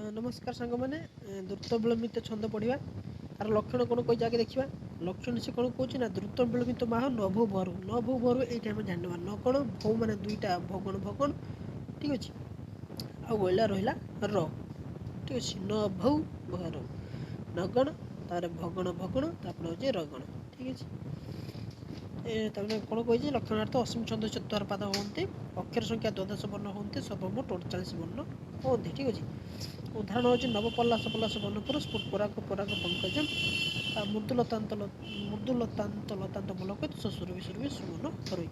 नमस्कार सांग मैंने द्रुत विलंबित छंद पढ़ा तार लक्षण कौन कही आगे देखा लक्षण से कौन कौन ना द्रुत विलंबित माह नभु भरु नभु भरु ये जानवा न कौन भौ माने दुईटा भगण भगण ठीक अच्छे आइला रहा र ठीक अच्छे न भौ भर नगण तार भगण भगण तापर हूँ रगण ठीक अच्छे कौन कही लक्षणार्थ असीम छंद चतुर पाद होते अक्षर संख्या द्वादश वर्ण होते सर्वमोट 48 वर्ण होते ठीक अच्छे उदाहरण हूँ नव पल्लास पल्लास वर्णपुर स्फुट पराग पराग पंकजम मृदुलतांत लतांत मूलक सुरभि सुरभि सुमन हरुई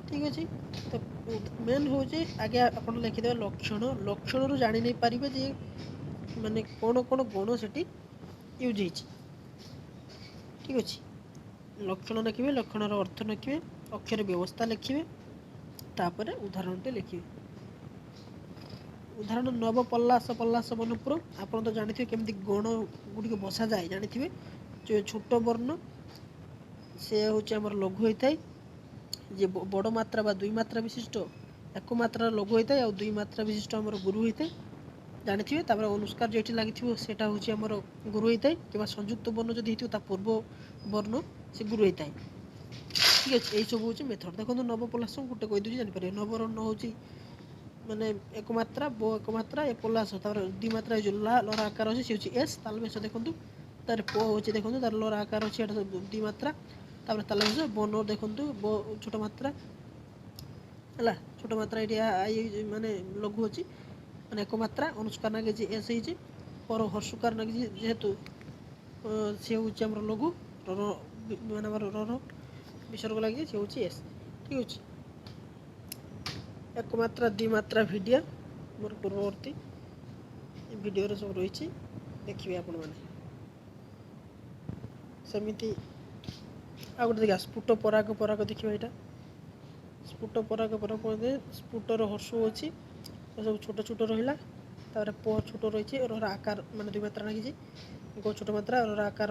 ठीक अच्छे तो मेन हूँ आगे आप लिखिदे लक्षण लक्षण रू जानी नहीं पारे जे माने कौन कौन गुण से यूज हो ठीक अच्छे लक्षण लिखे लक्षणर अर्थ लिखे अक्षर व्यवस्था लिखे तापर उदाहरण लिखे उदाहरण नव पल्लास पल्लास वनपुर आप तो जानते केमती गण गुड़िक बसा जाए जानते जो छोट वर्ण से हूँ आम लघु होता है जे बड़ मात्रा बा दुई मात्रा विशिष्ट एक मात्रा लघु होता है और दुई मात्रा विशिष्ट आम गुरु होता है जानते हैं अनुस्कार जो लगी सेटा हूँ आम गुरु होता है कि संयुक्त वर्ण जदि होता पूर्व वर्ण से गुरु होता है ठीक अच्छे यही सब हूँ मेथड देखो नव पलास गोटे कहीदे जापर नववर्ण हूँ माने एक मात्रा बो एक मात्रा ए पलास दी मात्रा जो लरा आकार अच्छे सी हूँ एस ताल बेस देखो तार प हूँ देखो तार लरा आकार अच्छे दी मात्रा ताल बेस बन देखो बो छोट मात्रा है छोट मात्रा ये माने लघु अच्छी मैंने एक मात्रा अनुस्कार लगे एस हो पर हर्षुकार लगे जेहेतु सी हूँ आम लघु मैंने र विसर्ग लगे सी हूँ एस ठीक अच्छे एक मात्रा दी मात्रा भिडिया मोर पूर्ववर्ती भिडियो सब रही देखिए आपण मैंने सेमती आ गए देखा स्फुट पराग पराग देखिए यहाँ स्फुट पराग पराग स्फुटर हर्षु अच्छी सब छोट छोट रहा तार प छोट रही आकार माने दुई मात्रा लगी गो छोट मात्रा आकार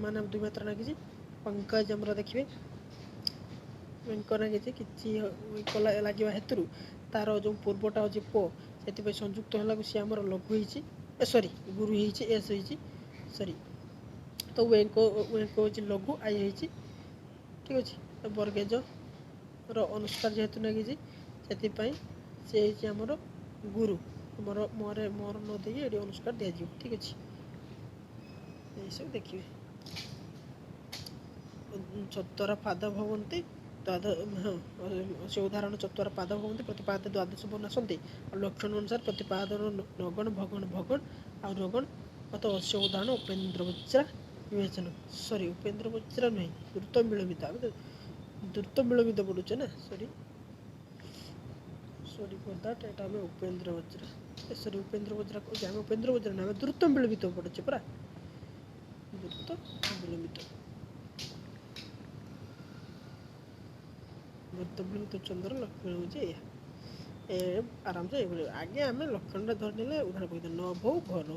माने दुई मात्रा लगी पंकज आम देखिए वेंक लगे कि लगे हेतु तार जो पूर्वटा हूँ प से संयुक्त है सी आम लघु हो सरी गुरु हो एस हो सरी तो वेंक वेंक हूँ लघु आई हो ठीक अच्छे बर्गेज अनुस्कार जेहेतु लगी से आमर गुरु मोर मोर मोर न दे ये अनुस्कार दिज्व ठीक अच्छे यही सब देखिए चतुर पाद भवंती से उदाहरण चतुर पाद भवंती प्रतिपाद द्वादश वर्ण आसती लक्षण अनुसार प्रतिपादन नगण भगण भगण आ रगण अत अश्य उदाहरण उपेन्द्र वज्रा विवेचन सॉरी उपेन्द्र वज्रा नुहे द्रुत विलंबित द्रुत विलंबित पढ़ुचे ना सॉरी सॉरी फॉर दैट एटा हमें उपेन्द्र वज्रा सॉरी उपेन्द्र वज्रा आम उपेन्द्र वज्रा ना द्रुत विलंबित पढ़ुचे पूरा द्रुत विलंबित विलंबित चंद्र लक्षण हूँ आराम से आगे आम लक्षण धरने उदाहरण कही न भौ घर